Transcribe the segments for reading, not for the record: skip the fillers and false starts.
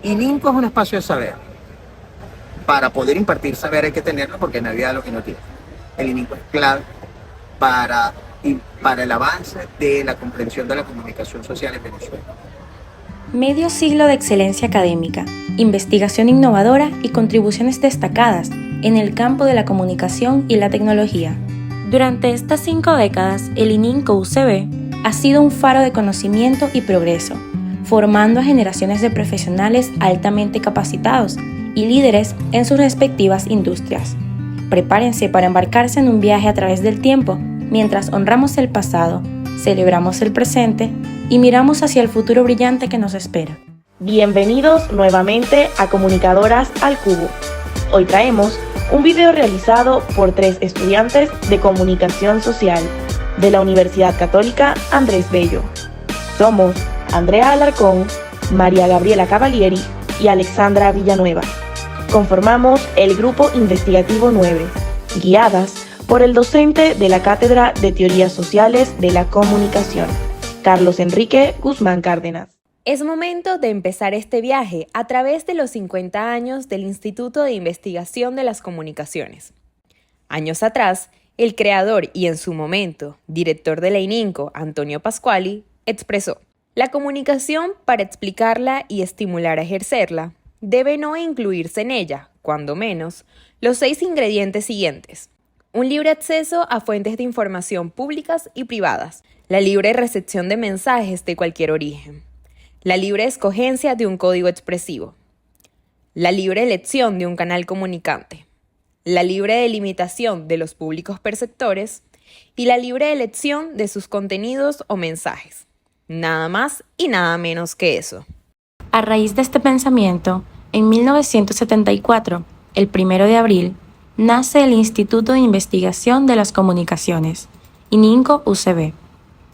Y NINCO es un espacio de saber. Para poder impartir saber hay que tenerlo porque nadie da lo que no tiene. El ININCO es clave para, para el avance de la comprensión de la comunicación social en Venezuela. Medio siglo de excelencia académica, investigación innovadora y contribuciones destacadas en el campo de la comunicación y la tecnología. Durante estas 5 décadas, el ININCO UCB ha sido un faro de conocimiento y progreso, formando a generaciones de profesionales altamente capacitados y líderes en sus respectivas industrias. Prepárense para embarcarse en un viaje a través del tiempo mientras honramos el pasado, celebramos el presente y miramos hacia el futuro brillante que nos espera. Bienvenidos nuevamente a Comunicadoras al Cubo. Hoy traemos un video realizado por 3 estudiantes de Comunicación Social de la Universidad Católica Andrés Bello. Somos Andrea Alarcón, María Gabriela Cavalieri y Alexandra Villanueva. Conformamos el Grupo Investigativo 9, guiadas por el docente de la Cátedra de Teorías Sociales de la Comunicación, Carlos Enrique Guzmán Cárdenas. Es momento de empezar este viaje a través de los 50 años del Instituto de Investigación de las Comunicaciones. Años atrás, el creador y en su momento director de la ININCO, Antonio Pasquali, expresó: la comunicación, para explicarla y estimular a ejercerla, debe no incluirse en ella, cuando menos, los 6 ingredientes siguientes: un libre acceso a fuentes de información públicas y privadas, la libre recepción de mensajes de cualquier origen, la libre escogencia de un código expresivo, la libre elección de un canal comunicante, la libre delimitación de los públicos perceptores y la libre elección de sus contenidos o mensajes. Nada más y nada menos que eso. A raíz de este pensamiento, en 1974, el 1 de abril, nace el Instituto de Investigación de las Comunicaciones, ININCO UCB.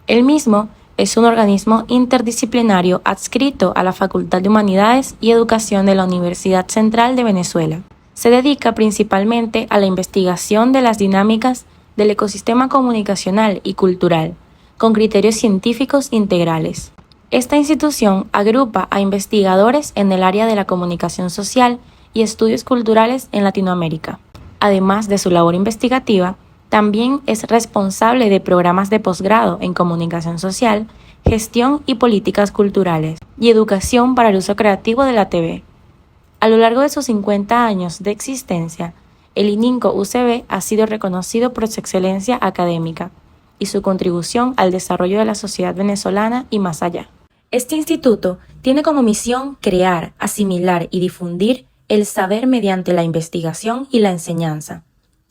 El mismo es un organismo interdisciplinario adscrito a la Facultad de Humanidades y Educación de la Universidad Central de Venezuela. Se dedica principalmente a la investigación de las dinámicas del ecosistema comunicacional y cultural, con criterios científicos integrales. Esta institución agrupa a investigadores en el área de la comunicación social y estudios culturales en Latinoamérica. Además de su labor investigativa, también es responsable de programas de posgrado en comunicación social, gestión y políticas culturales, y educación para el uso creativo de la TV. A lo largo de sus 50 años de existencia, el ININCO UCB ha sido reconocido por su excelencia académica y su contribución al desarrollo de la sociedad venezolana y más allá. Este instituto tiene como misión crear, asimilar y difundir el saber mediante la investigación y la enseñanza,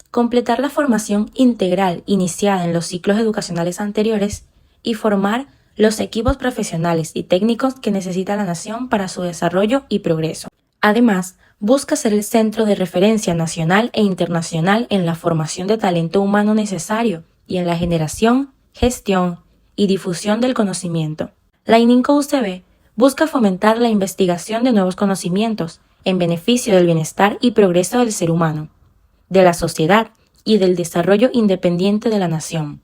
completar la formación integral iniciada en los ciclos educacionales anteriores y formar los equipos profesionales y técnicos que necesita la nación para su desarrollo y progreso. Además, busca ser el centro de referencia nacional e internacional en la formación de talento humano necesario y en la generación, gestión y difusión del conocimiento. La ININCO UCB busca fomentar la investigación de nuevos conocimientos en beneficio del bienestar y progreso del ser humano, de la sociedad y del desarrollo independiente de la nación.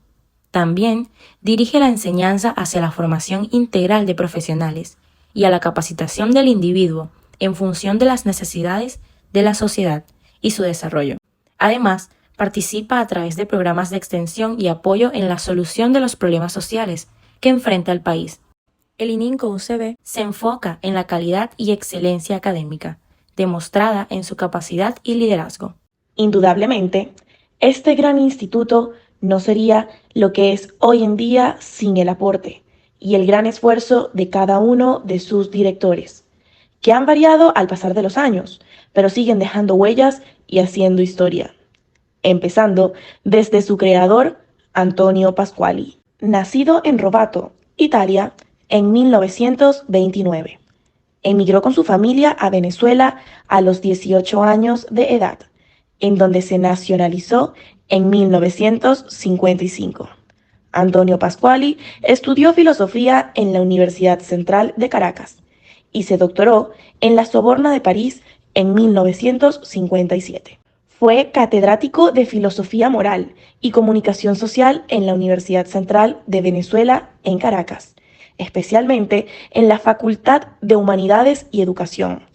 También dirige la enseñanza hacia la formación integral de profesionales y a la capacitación del individuo en función de las necesidades de la sociedad y su desarrollo. Además, participa a través de programas de extensión y apoyo en la solución de los problemas sociales que enfrenta el país. El ININCO UCB se enfoca en la calidad y excelencia académica, demostrada en su capacidad y liderazgo. Indudablemente, este gran instituto no sería lo que es hoy en día sin el aporte y el gran esfuerzo de cada uno de sus directores, que han variado al pasar de los años, pero siguen dejando huellas y haciendo historia. Empezando desde su creador, Antonio Pasquali, nacido en Rovato, Italia, en 1929. Emigró con su familia a Venezuela a los 18 años de edad, en donde se nacionalizó en 1955. Antonio Pasquali estudió filosofía en la Universidad Central de Caracas y se doctoró en la Sorbona de París en 1957. Fue catedrático de Filosofía Moral y Comunicación Social en la Universidad Central de Venezuela en Caracas especialmente en la Facultad de Humanidades y Educación,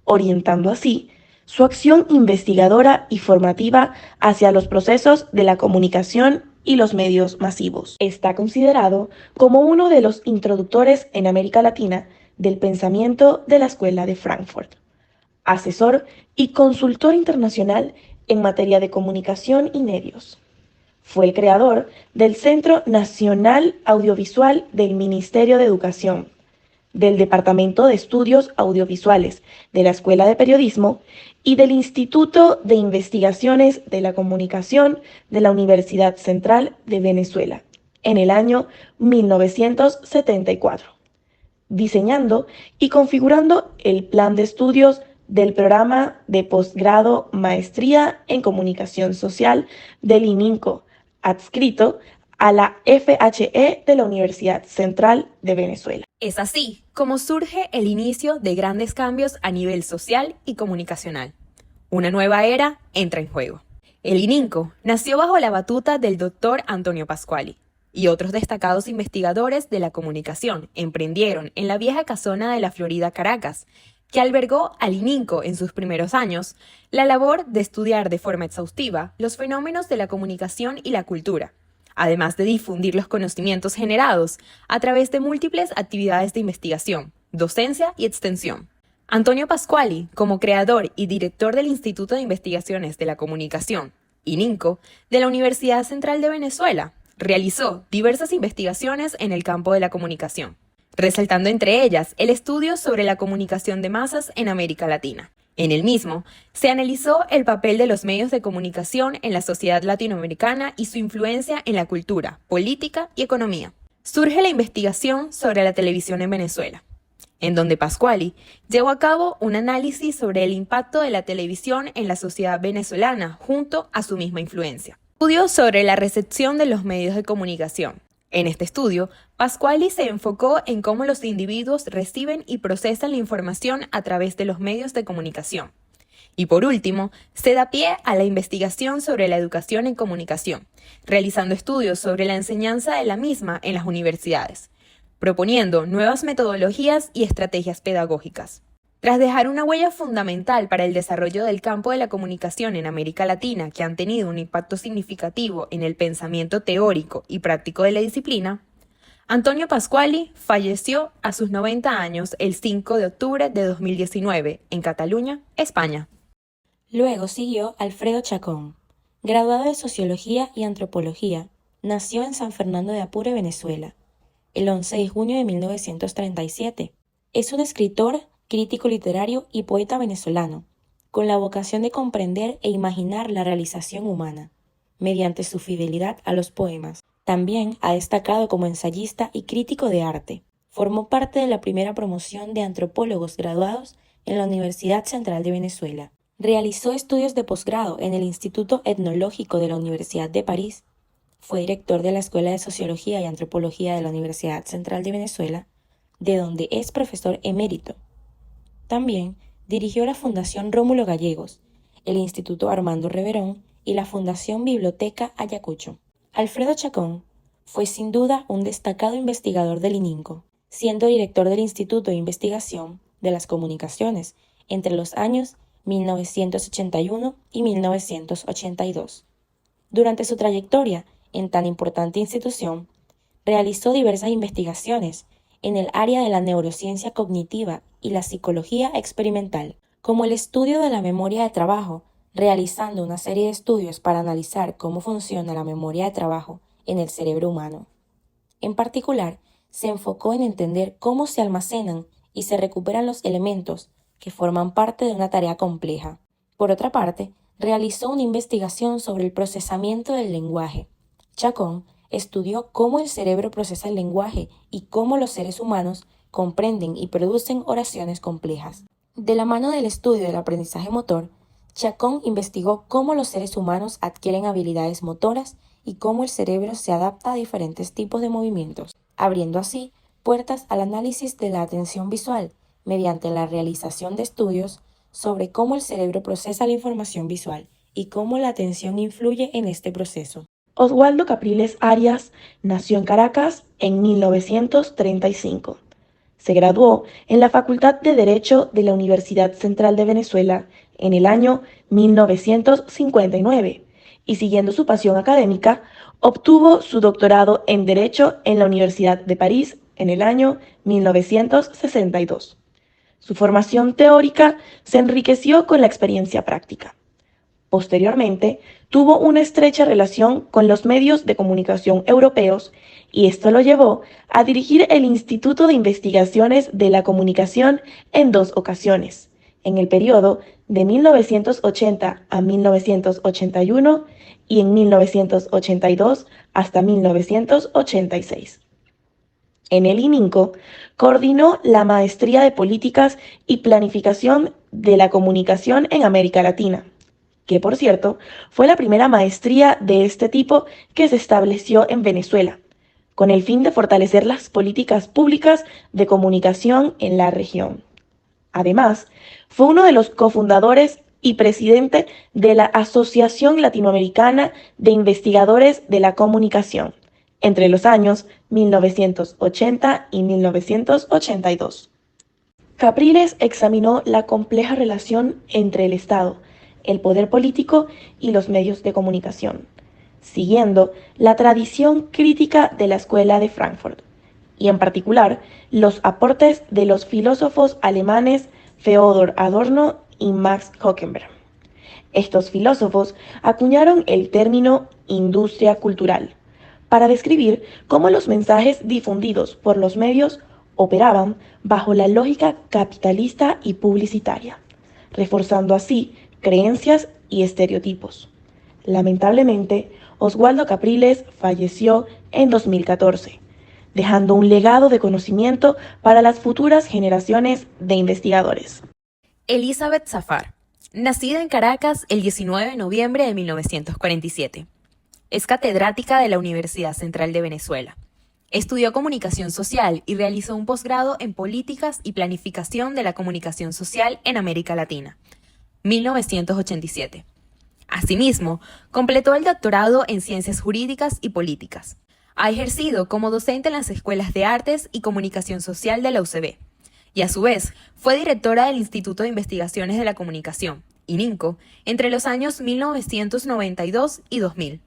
orientando así su acción investigadora y formativa hacia los procesos de la comunicación y los medios masivos. Está considerado como uno de los introductores en América Latina del pensamiento de la Escuela de Frankfurt, asesor y consultor internacional en materia de comunicación y medios. Fue el creador del Centro Nacional Audiovisual del Ministerio de Educación, del Departamento de Estudios Audiovisuales de la Escuela de Periodismo y del Instituto de Investigaciones de la Comunicación de la Universidad Central de Venezuela en el año 1974, diseñando y configurando el plan de estudios del programa de posgrado Maestría en Comunicación Social del ININCO, adscrito a la FHE de la Universidad Central de Venezuela. Es así como surge el inicio de grandes cambios a nivel social y comunicacional. Una nueva era entra en juego. El ININCO nació bajo la batuta del doctor Antonio Pasquali, y otros destacados investigadores de la comunicación emprendieron en la vieja casona de la Florida, Caracas, que albergó al ININCO en sus primeros años la labor de estudiar de forma exhaustiva los fenómenos de la comunicación y la cultura, además de difundir los conocimientos generados a través de múltiples actividades de investigación, docencia y extensión. Antonio Pasquali, como creador y director del Instituto de Investigaciones de la Comunicación, ININCO, de la Universidad Central de Venezuela, realizó diversas investigaciones en el campo de la comunicación, resaltando entre ellas el estudio sobre la comunicación de masas en América Latina. En el mismo, se analizó el papel de los medios de comunicación en la sociedad latinoamericana y su influencia en la cultura, política y economía. Surge la investigación sobre la televisión en Venezuela, en donde Pasquali llevó a cabo un análisis sobre el impacto de la televisión en la sociedad venezolana junto a su misma influencia. Estudio sobre la recepción de los medios de comunicación. En este estudio, Pasquali se enfocó en cómo los individuos reciben y procesan la información a través de los medios de comunicación. Y por último, se da pie a la investigación sobre la educación en comunicación, realizando estudios sobre la enseñanza de la misma en las universidades, proponiendo nuevas metodologías y estrategias pedagógicas. Tras dejar una huella fundamental para el desarrollo del campo de la comunicación en América Latina, que han tenido un impacto significativo en el pensamiento teórico y práctico de la disciplina, Antonio Pasquali falleció a sus 90 años el 5 de octubre de 2019 en Cataluña, España. Luego siguió Alfredo Chacón, graduado de Sociología y Antropología, nació en San Fernando de Apure, Venezuela, el 11 de junio de 1937. Es un escritor, crítico literario y poeta venezolano, con la vocación de comprender e imaginar la realización humana, mediante su fidelidad a los poemas. También ha destacado como ensayista y crítico de arte. Formó parte de la primera promoción de antropólogos graduados en la Universidad Central de Venezuela. Realizó estudios de posgrado en el Instituto Etnológico de la Universidad de París. Fue director de la Escuela de Sociología y Antropología de la Universidad Central de Venezuela, de donde es profesor emérito. También dirigió la Fundación Rómulo Gallegos, el Instituto Armando Reverón y la Fundación Biblioteca Ayacucho. Alfredo Chacón fue sin duda un destacado investigador del ININCO, siendo director del Instituto de Investigación de las Comunicaciones entre los años 1981 y 1982. Durante su trayectoria en tan importante institución, realizó diversas investigaciones en el área de la neurociencia cognitiva y la psicología experimental, como el estudio de la memoria de trabajo, realizando una serie de estudios para analizar cómo funciona la memoria de trabajo en el cerebro humano. En particular, se enfocó en entender cómo se almacenan y se recuperan los elementos que forman parte de una tarea compleja. Por otra parte, realizó una investigación sobre el procesamiento del lenguaje. Chacón estudió cómo el cerebro procesa el lenguaje y cómo los seres humanos comprenden y producen oraciones complejas. De la mano del estudio del aprendizaje motor, Chacón investigó cómo los seres humanos adquieren habilidades motoras y cómo el cerebro se adapta a diferentes tipos de movimientos, abriendo así puertas al análisis de la atención visual mediante la realización de estudios sobre cómo el cerebro procesa la información visual y cómo la atención influye en este proceso. Oswaldo Capriles Arias nació en Caracas en 1935. Se graduó en la Facultad de Derecho de la Universidad Central de Venezuela en el año 1959 y siguiendo su pasión académica, obtuvo su doctorado en Derecho en la Universidad de París en el año 1962. Su formación teórica se enriqueció con la experiencia práctica. Posteriormente, tuvo una estrecha relación con los medios de comunicación europeos y esto lo llevó a dirigir el Instituto de Investigaciones de la Comunicación en 2 ocasiones, en el periodo de 1980 a 1981 y en 1982 hasta 1986. En el ININCO, coordinó la Maestría de Políticas y Planificación de la Comunicación en América Latina, que por cierto fue la primera maestría de este tipo que se estableció en Venezuela, con el fin de fortalecer las políticas públicas de comunicación en la región. Además, fue uno de los cofundadores y presidente de la Asociación Latinoamericana de Investigadores de la Comunicación, entre los años 1980 y 1982. Capriles examinó la compleja relación entre el Estado, el poder político y los medios de comunicación, siguiendo la tradición crítica de la Escuela de Frankfurt, y en particular los aportes de los filósofos alemanes Theodor Adorno y Max Hockenberg. Estos filósofos acuñaron el término industria cultural para describir cómo los mensajes difundidos por los medios operaban bajo la lógica capitalista y publicitaria, reforzando así creencias y estereotipos. Lamentablemente, Oswaldo Capriles falleció en 2014, dejando un legado de conocimiento para las futuras generaciones de investigadores. Elizabeth Zafar, nacida en Caracas el 19 de noviembre de 1947. Es catedrática de la Universidad Central de Venezuela. Estudió comunicación social y realizó un posgrado en políticas y planificación de la comunicación social en América Latina, 1987. Asimismo, completó el doctorado en Ciencias Jurídicas y Políticas. Ha ejercido como docente en las Escuelas de Artes y Comunicación Social de la UCB, y a su vez fue directora del Instituto de Investigaciones de la Comunicación, ININCO, entre los años 1992 y 2000.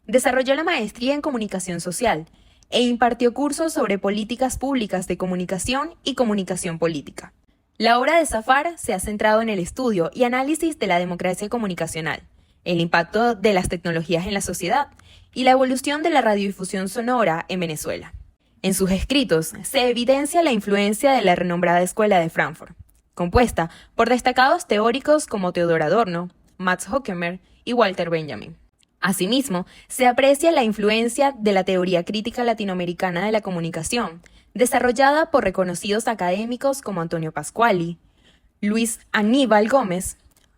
Desarrolló la maestría en Comunicación Social e impartió cursos sobre políticas públicas de comunicación y comunicación política. La obra de Zafar se ha centrado en el estudio y análisis de la democracia comunicacional, el impacto de las tecnologías en la sociedad y la evolución de la radiodifusión sonora en Venezuela. En sus escritos se evidencia la influencia de la renombrada Escuela de Frankfurt, compuesta por destacados teóricos como Theodor Adorno, Max Hockenberg y Walter Benjamin. Asimismo, se aprecia la influencia de la teoría crítica latinoamericana de la comunicación, desarrollada por reconocidos académicos como Antonio Pasquali, Luis Aníbal Gómez,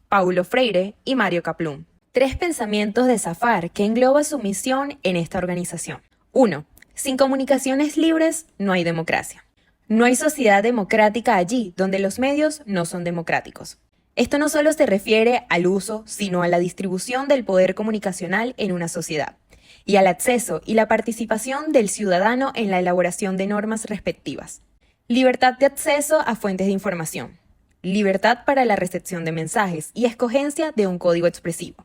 Paulo Freire y Mario Kaplun. 3 pensamientos de Zafar que engloba su misión en esta organización. 1. Sin comunicaciones libres no hay democracia. No hay sociedad democrática allí donde los medios no son democráticos. Esto no solo se refiere al uso, sino a la distribución del poder comunicacional en una sociedad, y al acceso y la participación del ciudadano en la elaboración de normas respectivas. Libertad de acceso a fuentes de información. Libertad para la recepción de mensajes y escogencia de un código expresivo.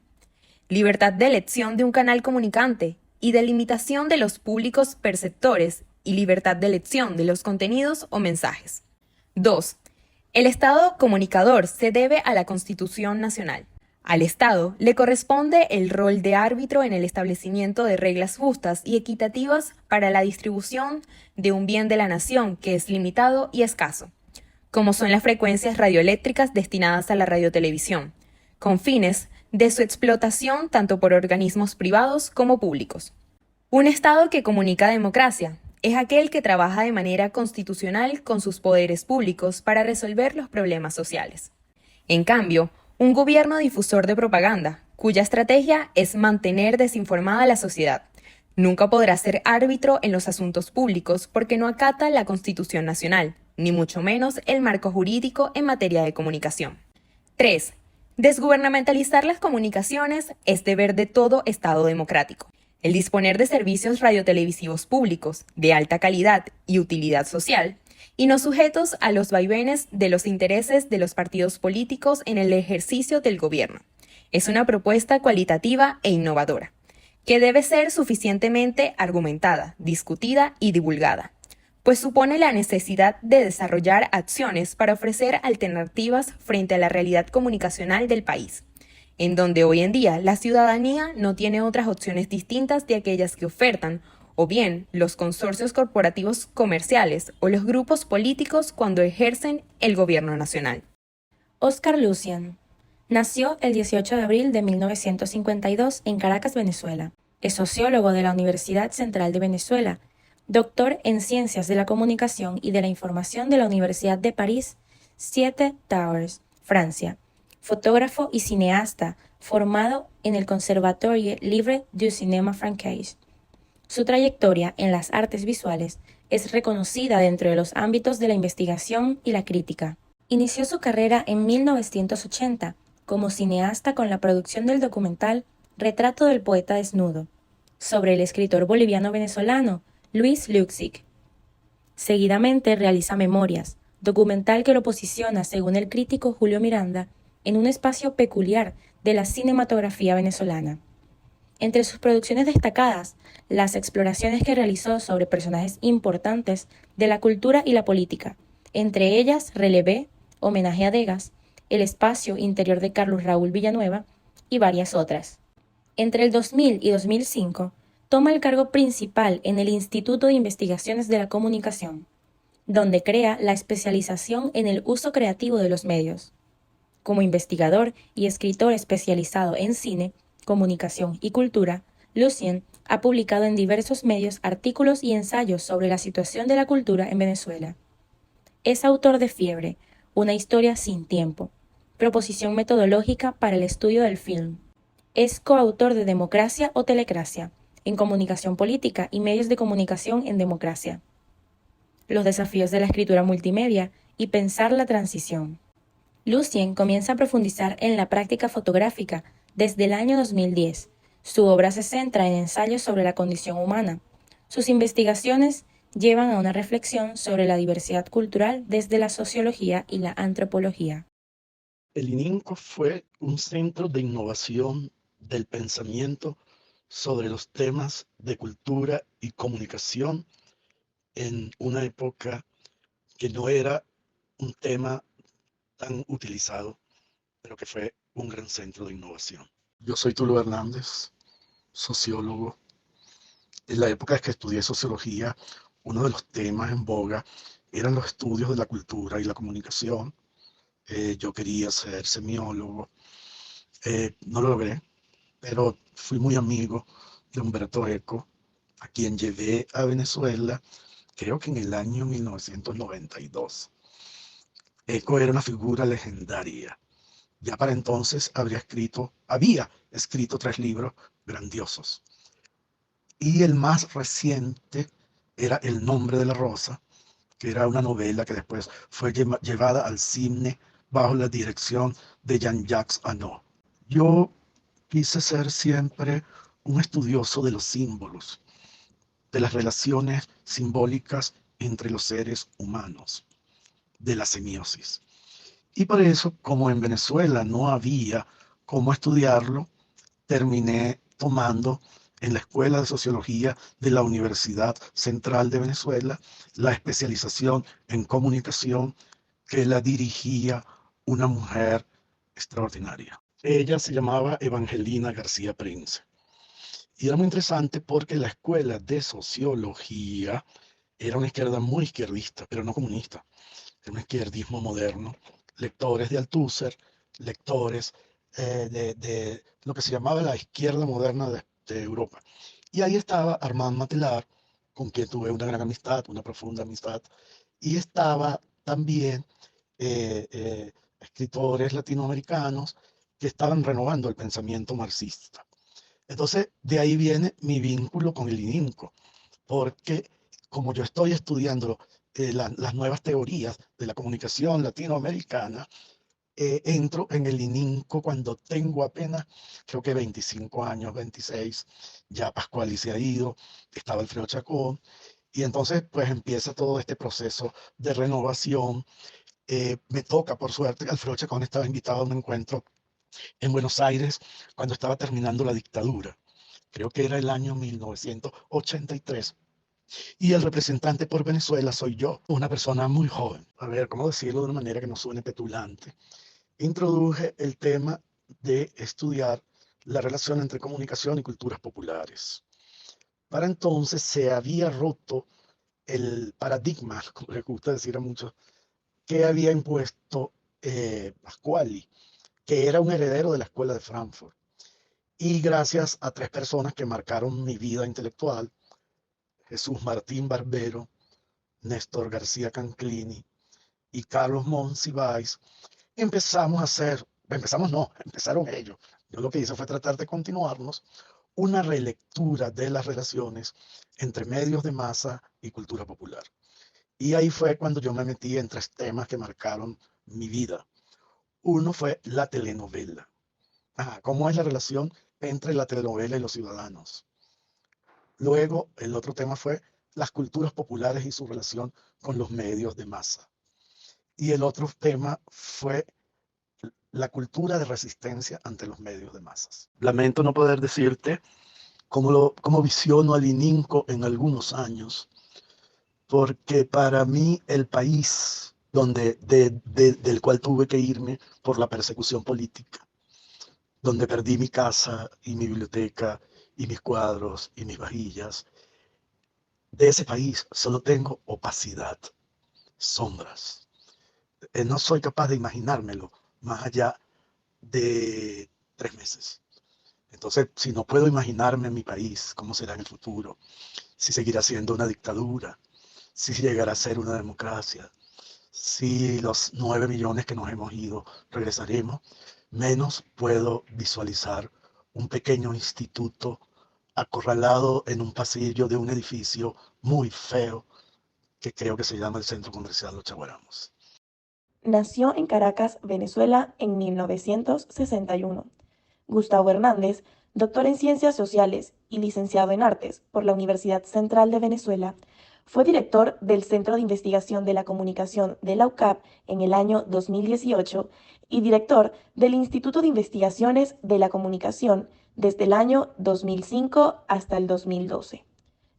Libertad de elección de un canal comunicante y de limitación de los públicos perceptores y libertad de elección de los contenidos o mensajes. 2. El Estado comunicador se debe a la Constitución Nacional. Al Estado le corresponde el rol de árbitro en el establecimiento de reglas justas y equitativas para la distribución de un bien de la nación que es limitado y escaso, como son las frecuencias radioeléctricas destinadas a la radiotelevisión, con fines de su explotación tanto por organismos privados como públicos. Un Estado que comunica democracia es aquel que trabaja de manera constitucional con sus poderes públicos para resolver los problemas sociales. En cambio, un gobierno difusor de propaganda, cuya estrategia es mantener desinformada a la sociedad, nunca podrá ser árbitro en los asuntos públicos porque no acata la Constitución Nacional, ni mucho menos el marco jurídico en materia de comunicación. 3. Desgubernamentalizar las comunicaciones es deber de todo Estado democrático. El disponer de servicios radiotelevisivos públicos de alta calidad y utilidad social, y no sujetos a los vaivenes de los intereses de los partidos políticos en el ejercicio del gobierno. Es una propuesta cualitativa e innovadora, que debe ser suficientemente argumentada, discutida y divulgada, pues supone la necesidad de desarrollar acciones para ofrecer alternativas frente a la realidad comunicacional del país, en donde hoy en día la ciudadanía no tiene otras opciones distintas de aquellas que ofertan o bien los consorcios corporativos comerciales o los grupos políticos cuando ejercen el gobierno nacional. Oscar Lucian nació el 18 de abril de 1952 en Caracas, Venezuela. Es sociólogo de la Universidad Central de Venezuela, doctor en Ciencias de la Comunicación y de la Información de la Universidad de París, 7 Towers, Francia. Fotógrafo y cineasta, formado en el Conservatoire Libre du Cinéma Francais. Su trayectoria en las artes visuales es reconocida dentro de los ámbitos de la investigación y la crítica. Inició su carrera en 1980 como cineasta con la producción del documental Retrato del poeta desnudo, sobre el escritor boliviano-venezolano Luis Luksic. Seguidamente realiza Memorias, documental que lo posiciona, según el crítico Julio Miranda, en un espacio peculiar de la cinematografía venezolana. Entre sus producciones destacadas, las exploraciones que realizó sobre personajes importantes de la cultura y la política, entre ellas Relevé, Homenaje a Degas, El espacio interior de Carlos Raúl Villanueva y varias otras. Entre el 2000 y 2005, toma el cargo principal en el Instituto de Investigaciones de la Comunicación, donde crea la especialización en el uso creativo de los medios. Como investigador y escritor especializado en cine, comunicación y cultura, Lucian ha publicado en diversos medios artículos y ensayos sobre la situación de la cultura en Venezuela. Es autor de Fiebre, una historia sin tiempo, proposición metodológica para el estudio del film. Es coautor de Democracia o Telecracia, en comunicación política y medios de comunicación en democracia. Los desafíos de la escritura multimedia y pensar la transición. Lucian comienza a profundizar en la práctica fotográfica desde el año 2010. Su obra se centra en ensayos sobre la condición humana. Sus investigaciones llevan a una reflexión sobre la diversidad cultural desde la sociología y la antropología. El ININCO fue un centro de innovación del pensamiento sobre los temas de cultura y comunicación en una época que no era un tema tan utilizado, pero que fue un gran centro de innovación. Yo soy Tulio Hernández, sociólogo. En la época en que estudié sociología, uno de los temas en boga eran los estudios de la cultura y la comunicación. Yo quería ser semiólogo. No lo logré, pero fui muy amigo de Humberto Eco, a quien llevé a Venezuela, creo que en el año 1992. Eco era una figura legendaria. Ya para entonces había escrito 3 libros grandiosos. Y el más reciente era El nombre de la rosa, que era una novela que después fue llevada al cine bajo la dirección de Jean-Jacques Annaud. Yo quise ser siempre un estudioso de los símbolos, de las relaciones simbólicas entre los seres humanos, de la semiosis. Y por eso, como en Venezuela no había cómo estudiarlo, terminé tomando en la Escuela de Sociología de la Universidad Central de Venezuela la especialización en comunicación, que la dirigía una mujer extraordinaria. Ella se llamaba Evangelina García Prince. Y era muy interesante porque la Escuela de Sociología era una izquierda muy izquierdista, pero no comunista. Era un izquierdismo moderno. Lectores de Althusser, lectores de lo que se llamaba la izquierda moderna de Europa. Y ahí estaba Armand Matelar, con quien tuve una gran amistad, una profunda amistad. Y estaba también escritores latinoamericanos que estaban renovando el pensamiento marxista. Entonces, de ahí viene mi vínculo con el ININCO, porque como yo estoy estudiando las nuevas teorías de la comunicación latinoamericana, entro en el ININCO cuando tengo apenas, creo que 25 años, 26, ya Pascual se ha ido, estaba Alfredo Chacón, y entonces pues empieza todo este proceso de renovación. Me toca, por suerte, Alfredo Chacón estaba invitado a un encuentro en Buenos Aires cuando estaba terminando la dictadura. Creo que era el año 1983. Y el representante por Venezuela soy yo, una persona muy joven. A ver, ¿cómo decirlo de una manera que no suene petulante? Introduje el tema de estudiar la relación entre comunicación y culturas populares. Para entonces se había roto el paradigma, como le gusta decir a muchos, que había impuesto Pasquali, que era un heredero de la escuela de Frankfurt. Y gracias a tres personas que marcaron mi vida intelectual, Jesús Martín Barbero, Néstor García Canclini y Carlos Monsiváis, empezaron ellos. Yo lo que hice fue tratar de continuarnos una relectura de las relaciones entre medios de masa y cultura popular. Y ahí fue cuando yo me metí en tres temas que marcaron mi vida. Uno fue la telenovela. ¿Cómo es la relación entre la telenovela y los ciudadanos? Luego, el otro tema fue las culturas populares y su relación con los medios de masa. Y el otro tema fue la cultura de resistencia ante los medios de masas. Lamento no poder decirte cómo visiono al ININCO en algunos años, porque para mí el país del cual tuve que irme por la persecución política, donde perdí mi casa y mi biblioteca y mis cuadros y mis vajillas, de ese país solo tengo opacidad, sombras. No soy capaz de imaginármelo más allá de 3 meses. Entonces, si no puedo imaginarme mi país, cómo será en el futuro, si seguirá siendo una dictadura, si llegará a ser una democracia, si los 9 millones que nos hemos ido regresaremos, menos puedo visualizar un pequeño instituto acorralado en un pasillo de un edificio muy feo que creo que se llama el Centro Comercial Los Chaguaramos. Nació en Caracas, Venezuela, en 1961. Gustavo Hernández, doctor en Ciencias Sociales y licenciado en Artes por la Universidad Central de Venezuela, fue director del Centro de Investigación de la Comunicación de la UCAP en el año 2018 y director del Instituto de Investigaciones de la Comunicación desde el año 2005 hasta el 2012.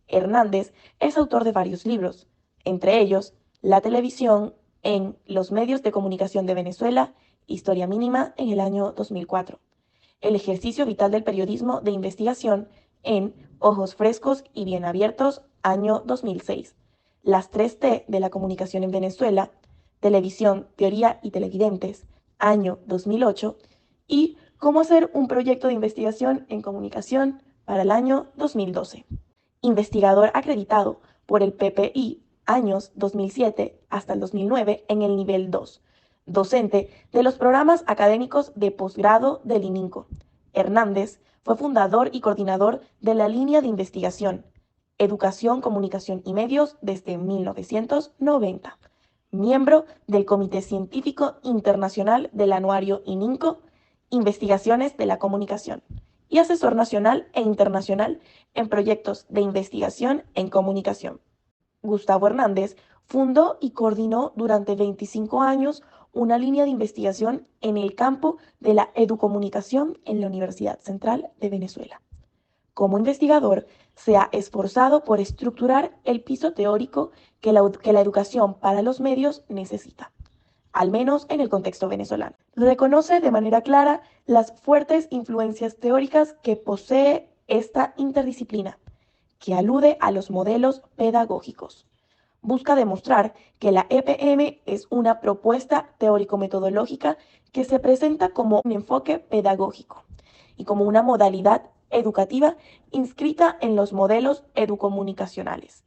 Hernández es autor de varios libros, entre ellos La televisión en los medios de comunicación de Venezuela, Historia mínima en el año 2004. El ejercicio vital del periodismo de investigación en Ojos frescos y bien abiertos, año 2006. Las 3T de la comunicación en Venezuela, Televisión, Teoría y Televidentes, año 2008. Y Cómo hacer un proyecto de investigación en comunicación para el año 2012. Investigador acreditado por el PPI, años 2007 hasta el 2009 en el nivel 2. Docente de los programas académicos de posgrado del ININCO. Hernández fue fundador y coordinador de la línea de investigación Educación, Comunicación y Medios desde 1990. Miembro del Comité Científico Internacional del Anuario ININCO, Investigaciones de la Comunicación, y asesor nacional e internacional en proyectos de investigación en comunicación. Gustavo Hernández fundó y coordinó durante 25 años una línea de investigación en el campo de la educomunicación en la Universidad Central de Venezuela. Como investigador, se ha esforzado por estructurar el piso teórico que la educación para los medios necesita, al menos en el contexto venezolano. Reconoce de manera clara las fuertes influencias teóricas que posee esta interdisciplina, que alude a los modelos pedagógicos. Busca demostrar que la EPM es una propuesta teórico-metodológica que se presenta como un enfoque pedagógico y como una modalidad educativa inscrita en los modelos educomunicacionales,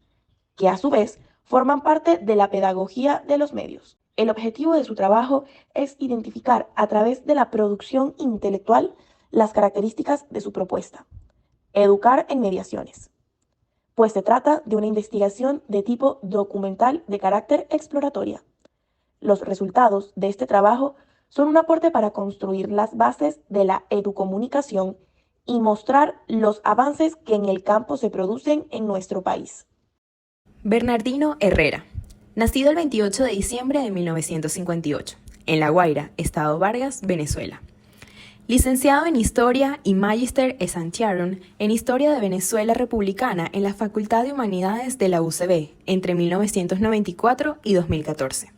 que a su vez forman parte de la pedagogía de los medios. El objetivo de su trabajo es identificar a través de la producción intelectual las características de su propuesta. Educar en mediaciones, pues se trata de una investigación de tipo documental de carácter exploratoria. Los resultados de este trabajo son un aporte para construir las bases de la educomunicación y mostrar los avances que en el campo se producen en nuestro país. Bernardino Herrera, nacido el 28 de diciembre de 1958, en La Guaira, Estado Vargas, Venezuela. Licenciado en Historia y Magister Essentiarum en Historia de Venezuela Republicana en la Facultad de Humanidades de la UCB entre 1994 y 2014.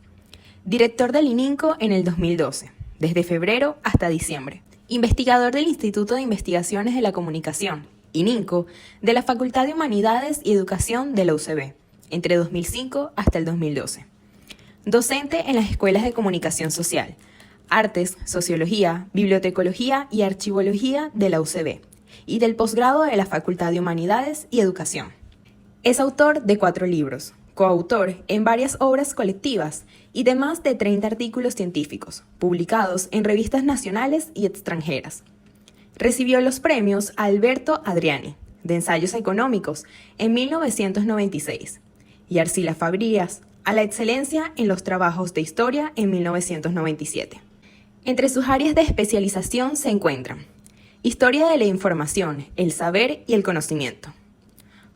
Director del ININCO en el 2012, desde febrero hasta diciembre. Investigador del Instituto de Investigaciones de la Comunicación, ININCO, de la Facultad de Humanidades y Educación de la UCB, entre 2005 hasta el 2012. Docente en las Escuelas de Comunicación Social, Artes, Sociología, Bibliotecología y Archivología de la UCB y del posgrado de la Facultad de Humanidades y Educación. Es autor de 4 libros, coautor en varias obras colectivas y de más de 30 artículos científicos, publicados en revistas nacionales y extranjeras. Recibió los premios Alberto Adriani, de Ensayos Económicos, en 1996, y Arcila Fabrías, a la excelencia en los trabajos de historia en 1997. Entre sus áreas de especialización se encuentran Historia de la Información, el Saber y el Conocimiento,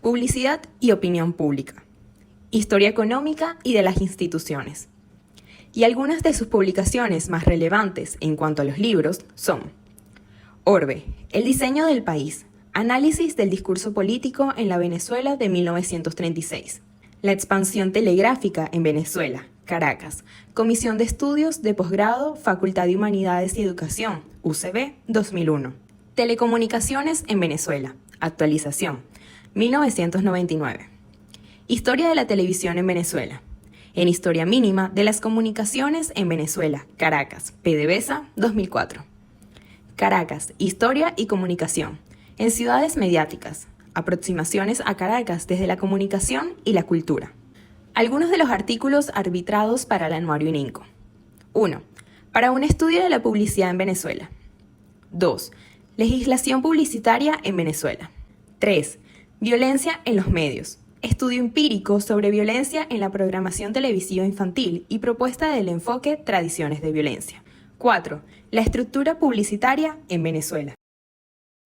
Publicidad y Opinión Pública, Historia Económica y de las Instituciones. Y algunas de sus publicaciones más relevantes en cuanto a los libros son Orbe, el diseño del país, análisis del discurso político en la Venezuela de 1936, La expansión telegráfica en Venezuela, Caracas, Comisión de Estudios de Posgrado, Facultad de Humanidades y Educación, UCB, 2001. Telecomunicaciones en Venezuela, actualización, 1999. Historia de la televisión en Venezuela. En Historia Mínima de las Comunicaciones en Venezuela, Caracas, PDVSA, 2004. Caracas, Historia y Comunicación. En Ciudades Mediáticas. Aproximaciones a Caracas desde la comunicación y la cultura. Algunos de los artículos arbitrados para el anuario ININCO. 1. Para un estudio de la publicidad en Venezuela. 2. Legislación publicitaria en Venezuela. 3. Violencia en los medios. Estudio empírico sobre violencia en la programación televisiva infantil y propuesta del enfoque Tradiciones de Violencia. 4. La estructura publicitaria en Venezuela.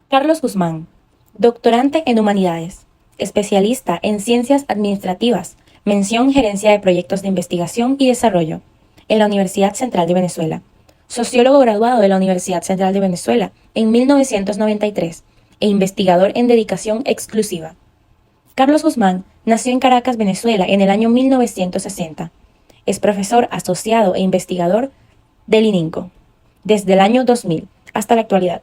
Carlos Guzmán, doctorante en Humanidades, especialista en Ciencias Administrativas, mención Gerencia de Proyectos de Investigación y Desarrollo, en la Universidad Central de Venezuela. Sociólogo graduado de la Universidad Central de Venezuela en 1993 e investigador en dedicación exclusiva. Carlos Guzmán nació en Caracas, Venezuela, en el año 1960. Es profesor asociado e investigador del ININCO desde el año 2000 hasta la actualidad.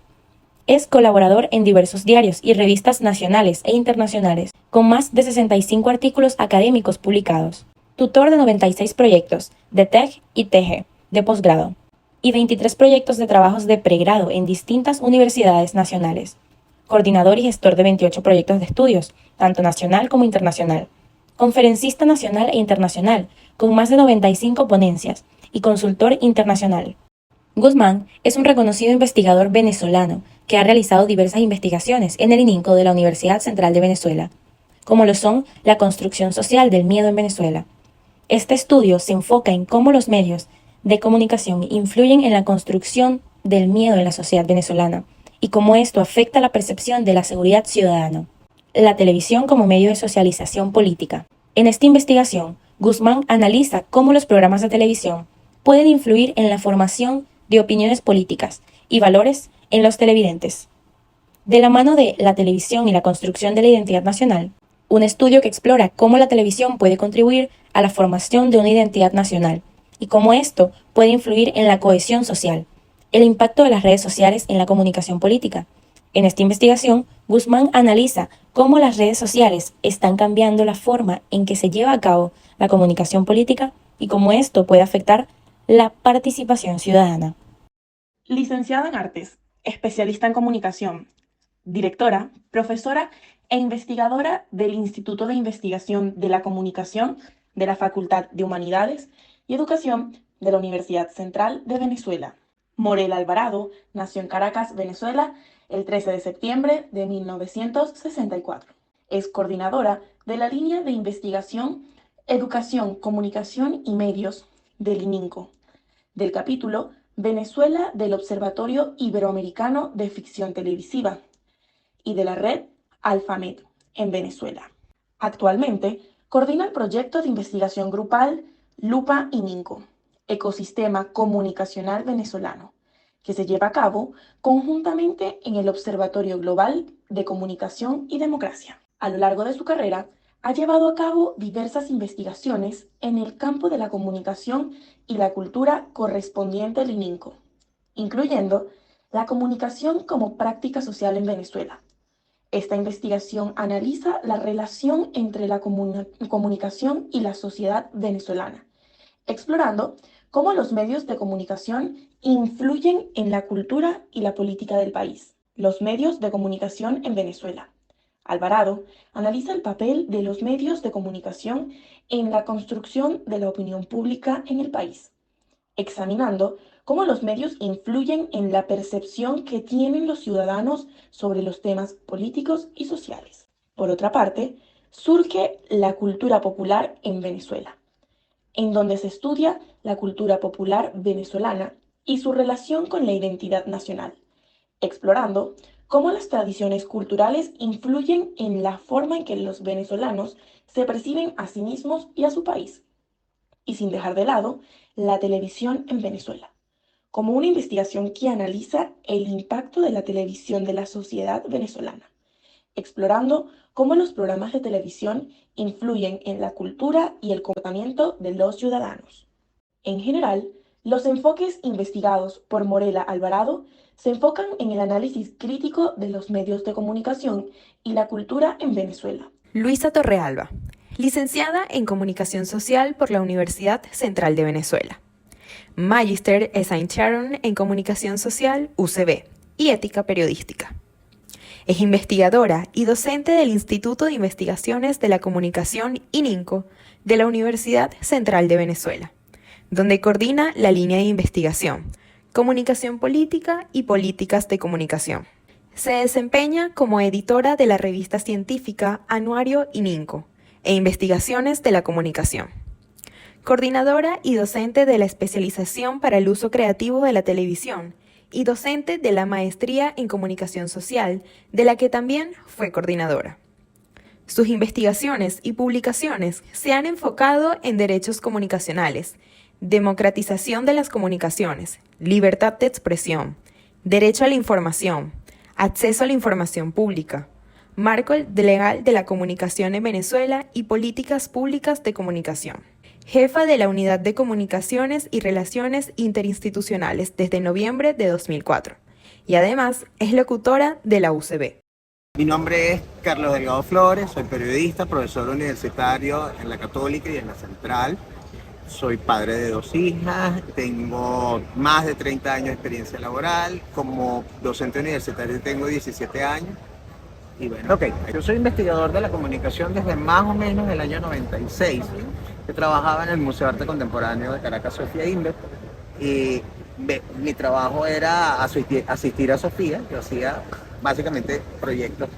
Es colaborador en diversos diarios y revistas nacionales e internacionales, con más de 65 artículos académicos publicados. Tutor de 96 proyectos de TEG y TG de posgrado y 23 proyectos de trabajos de pregrado en distintas universidades nacionales. Coordinador y gestor de 28 proyectos de estudios, tanto nacional como internacional. Conferencista nacional e internacional, con más de 95 ponencias, y consultor internacional. Guzmán es un reconocido investigador venezolano que ha realizado diversas investigaciones en el ININCO de la Universidad Central de Venezuela, como lo son la construcción social del miedo en Venezuela. Este estudio se enfoca en cómo los medios de comunicación influyen en la construcción del miedo en la sociedad venezolana y cómo esto afecta la percepción de la seguridad ciudadana. La televisión como medio de socialización política. En esta investigación, Guzmán analiza cómo los programas de televisión pueden influir en la formación de opiniones políticas y valores en los televidentes. De la mano de la televisión y la construcción de la identidad nacional, un estudio que explora cómo la televisión puede contribuir a la formación de una identidad nacional y cómo esto puede influir en la cohesión social. El impacto de las redes sociales en la comunicación política. En esta investigación, Guzmán analiza cómo las redes sociales están cambiando la forma en que se lleva a cabo la comunicación política y cómo esto puede afectar la participación ciudadana. Licenciada en Artes, especialista en Comunicación, directora, profesora e investigadora del Instituto de Investigación de la Comunicación de la Facultad de Humanidades y Educación de la Universidad Central de Venezuela. Morela Alvarado nació en Caracas, Venezuela, el 13 de septiembre de 1964. Es coordinadora de la línea de investigación Educación, Comunicación y Medios del ININCO, del capítulo Venezuela del Observatorio Iberoamericano de Ficción Televisiva y de la red Alfamet en Venezuela. Actualmente coordina el proyecto de investigación grupal Lupa y Ninco, Ecosistema Comunicacional Venezolano, que se lleva a cabo conjuntamente en el Observatorio Global de Comunicación y Democracia. A lo largo de su carrera, ha llevado a cabo diversas investigaciones en el campo de la comunicación y la cultura correspondiente al ININCO, incluyendo la comunicación como práctica social en Venezuela. Esta investigación analiza la relación entre la comunicación y la sociedad venezolana, explorando cómo los medios de comunicación influyen en la cultura y la política del país. Los medios de comunicación en Venezuela. Alvarado analiza el papel de los medios de comunicación en la construcción de la opinión pública en el país, examinando cómo los medios influyen en la percepción que tienen los ciudadanos sobre los temas políticos y sociales. Por otra parte, surge la cultura popular en Venezuela, en donde se estudia la cultura popular venezolana y su relación con la identidad nacional, explorando cómo las tradiciones culturales influyen en la forma en que los venezolanos se perciben a sí mismos y a su país, y sin dejar de lado la televisión en Venezuela, como una investigación que analiza el impacto de la televisión de la sociedad venezolana, explorando cómo los programas de televisión influyen en la cultura y el comportamiento de los ciudadanos. En general, los enfoques investigados por Morela Alvarado se enfocan en el análisis crítico de los medios de comunicación y la cultura en Venezuela. Luisa Torrealba, licenciada en Comunicación Social por la Universidad Central de Venezuela. Magister Saint Sharon en Comunicación Social UCB y Ética Periodística. Es investigadora y docente del Instituto de Investigaciones de la Comunicación ININCO de la Universidad Central de Venezuela, donde coordina la línea de investigación, Comunicación Política y Políticas de Comunicación. Se desempeña como editora de la revista científica Anuario ININCO e Investigaciones de la Comunicación. Coordinadora y docente de la especialización para el uso creativo de la televisión y docente de la maestría en Comunicación Social, de la que también fue coordinadora. Sus investigaciones y publicaciones se han enfocado en derechos comunicacionales, democratización de las comunicaciones, libertad de expresión, derecho a la información, acceso a la información pública, marco legal de la comunicación en Venezuela y políticas públicas de comunicación. Jefa de la Unidad de Comunicaciones y Relaciones Interinstitucionales desde noviembre de 2004 y además es locutora de la UCB. Mi nombre es Carlos Delgado Flores, soy periodista, profesor universitario en la Católica y en la Central. Soy padre de 2 hijas, tengo más de 30 años de experiencia laboral, como docente universitario tengo 17 años. Y bueno, yo soy investigador de la comunicación desde más o menos el año 96. Yo trabajaba en el Museo de Arte Contemporáneo de Caracas, Sofía Inver, y mi trabajo era asistir a Sofía. Yo hacía básicamente proyectos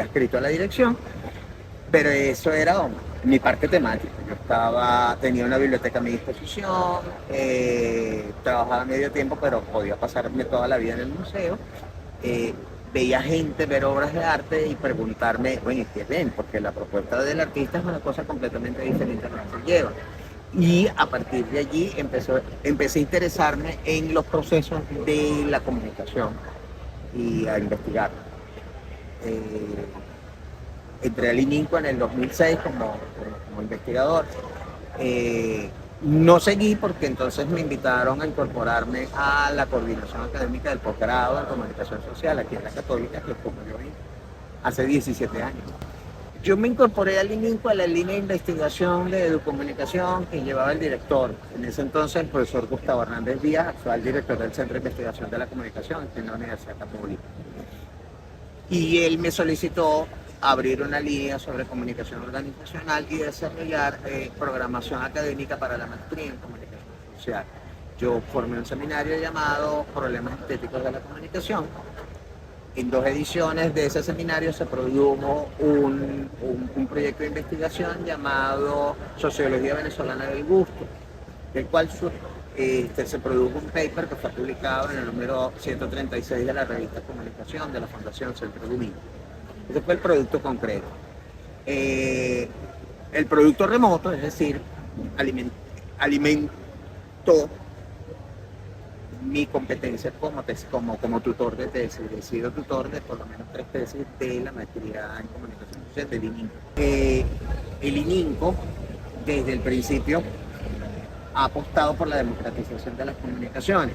adscritos a la dirección, pero eso era mi parte temática. Yo tenía una biblioteca a mi disposición, trabajaba medio tiempo, pero podía pasarme toda la vida en el museo. Veía gente ver obras de arte y preguntarme, bueno, ¿qué ven? Porque la propuesta del artista es una cosa completamente diferente a la que se lleva. Y a partir de allí empecé a interesarme en los procesos de la comunicación y a investigar. Entré al ININCO en el 2006 como investigador. No seguí porque entonces me invitaron a incorporarme a la coordinación académica del posgrado en Comunicación Social aquí en la Católica, que ocurrió hace 17 años. Yo me incorporé al ININCO a la línea de investigación de educomunicación que llevaba el director, en ese entonces el profesor Gustavo Hernández Díaz, actual director del Centro de Investigación de la Comunicación en la Universidad Católica. Y él me solicitó abrir una línea sobre comunicación organizacional y desarrollar programación académica para la maestría en comunicación social. Yo formé un seminario llamado Problemas Estéticos de la Comunicación. En 2 ediciones de ese seminario se produjo un proyecto de investigación llamado Sociología Venezolana del Gusto, del cual se produjo un paper que fue publicado en el número 136 de la revista Comunicación de la Fundación Centro Domingo. Ese fue el producto concreto. El producto remoto, es decir, alimentó mi competencia como tutor de tesis. He sido tutor de por lo menos 3 tesis de la maestría en comunicación social del ININCO. El ININCO, desde el principio, ha apostado por la democratización de las comunicaciones,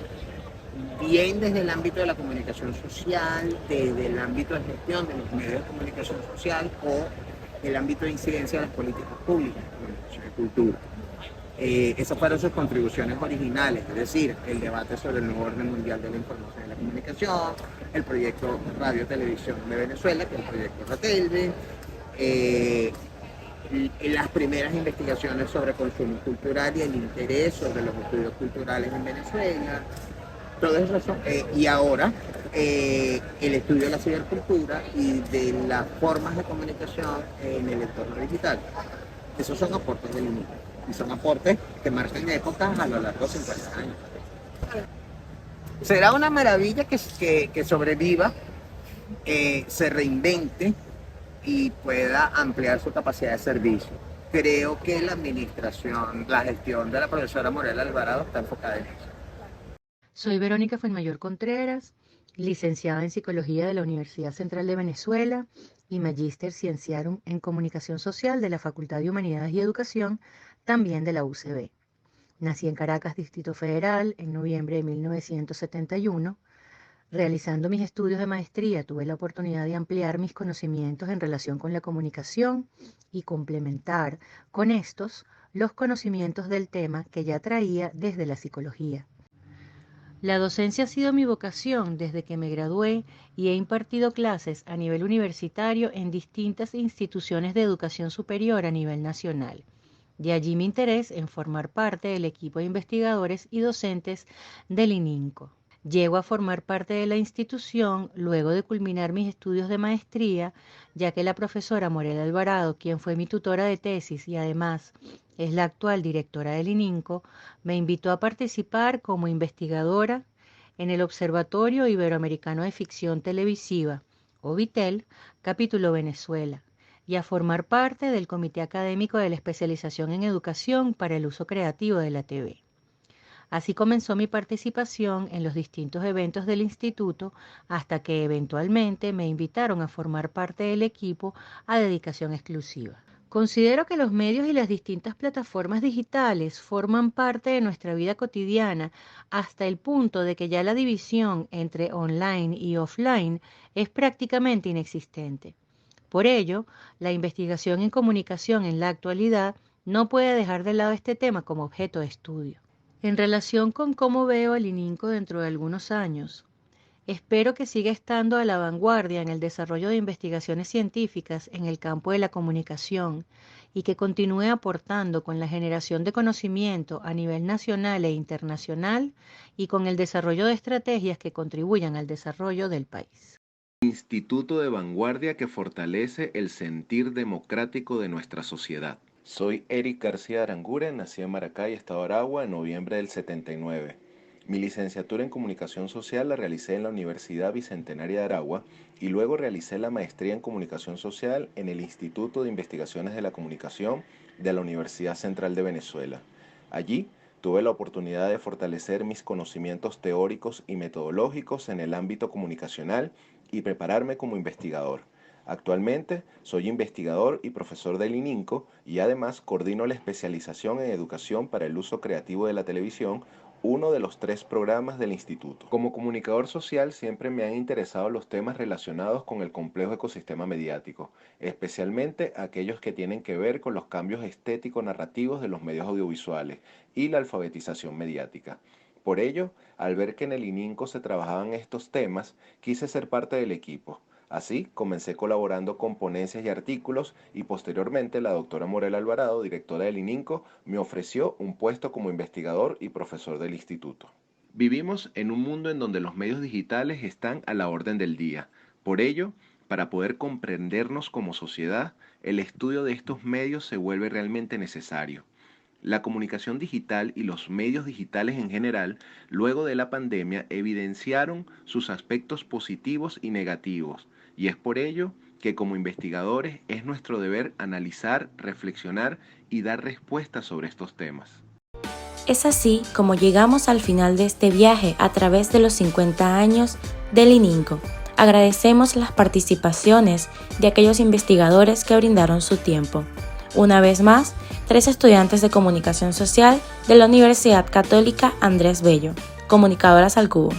bien desde el ámbito de la comunicación social, desde el ámbito de gestión de los medios de comunicación social o el ámbito de incidencia de las políticas públicas de comunicación y cultura. Esas fueron sus contribuciones originales, es decir, el debate sobre el nuevo orden mundial de la información y la comunicación, el proyecto Radio Televisión de Venezuela, que es el proyecto Ratelbe, las primeras investigaciones sobre consumo cultural y el interés sobre los estudios culturales en Venezuela, todo eso, y ahora el estudio de la cibercultura y de las formas de comunicación en el entorno digital. Esos son aportes del INICO y son aportes que marcan épocas a lo largo de 50 años. Será una maravilla que sobreviva, se reinvente y pueda ampliar su capacidad de servicio. Creo que la gestión de la profesora Morela Alvarado está enfocada en eso. Soy Verónica Fuenmayor Contreras, licenciada en Psicología de la Universidad Central de Venezuela y Magíster Scienciarum en Comunicación Social de la Facultad de Humanidades y Educación, también de la UCB. Nací en Caracas, Distrito Federal, en noviembre de 1971. Realizando mis estudios de maestría, tuve la oportunidad de ampliar mis conocimientos en relación con la comunicación y complementar con estos los conocimientos del tema que ya traía desde la psicología. La docencia ha sido mi vocación desde que me gradué y he impartido clases a nivel universitario en distintas instituciones de educación superior a nivel nacional. De allí mi interés en formar parte del equipo de investigadores y docentes del ININCO. Llego a formar parte de la institución luego de culminar mis estudios de maestría, ya que la profesora Morela Alvarado, quien fue mi tutora de tesis y además es la actual directora del ININCO, me invitó a participar como investigadora en el Observatorio Iberoamericano de Ficción Televisiva, OVITEL, capítulo Venezuela, y a formar parte del Comité Académico de la Especialización en Educación para el Uso Creativo de la TV. Así comenzó mi participación en los distintos eventos del instituto hasta que eventualmente me invitaron a formar parte del equipo a dedicación exclusiva. Considero que los medios y las distintas plataformas digitales forman parte de nuestra vida cotidiana hasta el punto de que ya la división entre online y offline es prácticamente inexistente. Por ello, la investigación en comunicación en la actualidad no puede dejar de lado este tema como objeto de estudio. En relación con cómo veo al ININCO dentro de algunos años, espero que siga estando a la vanguardia en el desarrollo de investigaciones científicas en el campo de la comunicación y que continúe aportando con la generación de conocimiento a nivel nacional e internacional y con el desarrollo de estrategias que contribuyan al desarrollo del país. Instituto de vanguardia que fortalece el sentir democrático de nuestra sociedad. Soy Eric García Aranguren, nací en Maracay, Estado Aragua, en noviembre del 79. Mi licenciatura en Comunicación Social la realicé en la Universidad Bicentenaria de Aragua y luego realicé la maestría en Comunicación Social en el Instituto de Investigaciones de la Comunicación de la Universidad Central de Venezuela. Allí tuve la oportunidad de fortalecer mis conocimientos teóricos y metodológicos en el ámbito comunicacional y prepararme como investigador. Actualmente soy investigador y profesor del ININCO y además coordino la especialización en educación para el uso creativo de la televisión, uno de los 3 programas del instituto. Como comunicador social siempre me han interesado los temas relacionados con el complejo ecosistema mediático, especialmente aquellos que tienen que ver con los cambios estético-narrativos de los medios audiovisuales y la alfabetización mediática. Por ello, al ver que en el ININCO se trabajaban estos temas, quise ser parte del equipo. Así, comencé colaborando con ponencias y artículos y posteriormente la doctora Morela Alvarado, directora del ININCO, me ofreció un puesto como investigador y profesor del instituto. Vivimos en un mundo en donde los medios digitales están a la orden del día. Por ello, para poder comprendernos como sociedad, el estudio de estos medios se vuelve realmente necesario. La comunicación digital y los medios digitales en general, luego de la pandemia, evidenciaron sus aspectos positivos y negativos, y es por ello que como investigadores es nuestro deber analizar, reflexionar y dar respuestas sobre estos temas. Es así como llegamos al final de este viaje a través de los 50 años del ININCO. Agradecemos las participaciones de aquellos investigadores que brindaron su tiempo. Una vez más, 3 estudiantes de Comunicación Social de la Universidad Católica Andrés Bello, Comunicadoras al Cubo.